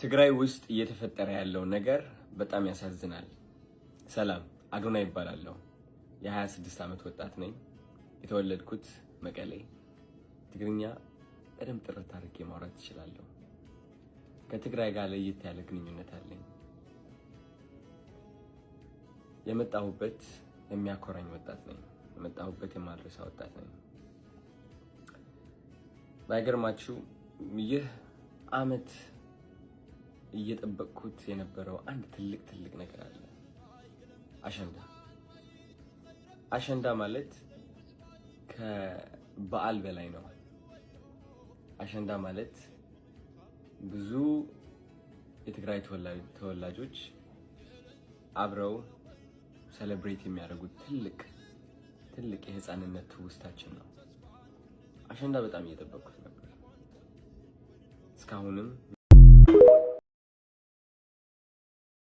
ትግራይ ውስጥ እየተፈጠረ ያለው ነገር በጣም ያሳዝናል። ሰላም አዶናይ ይባላለሁ። የ26 ዓመት ወጣት ነኝ። የተወለድኩት መቀሌ። ትግርኛ በደንብ ጥርት አድርጌ ማውራት እችላለሁ። ከትግራይ ጋር ለየት ያለ ግንኙነት አለኝ። የመጣሁበት የሚያኮራኝ ወጣት ነኝ። የመጣሁበት የማልረሳ ወጣት ነኝ። ባይገርማችሁ ይህ ዓመት እየጠበቅኩት የነበረው አንድ ትልቅ ነገር አለ። አሸንዳ ማለት ከበዓል በላይ ነው። አሸንዳ ማለት ብዙ የትግራይ ተወላጆች አብረው ሴሌብሬት የሚያደርጉት ትልቅ የህፃንነት ትውስታችን ነው። አሸንዳ በጣም እየጠበቅኩት ነበር። እስካሁንም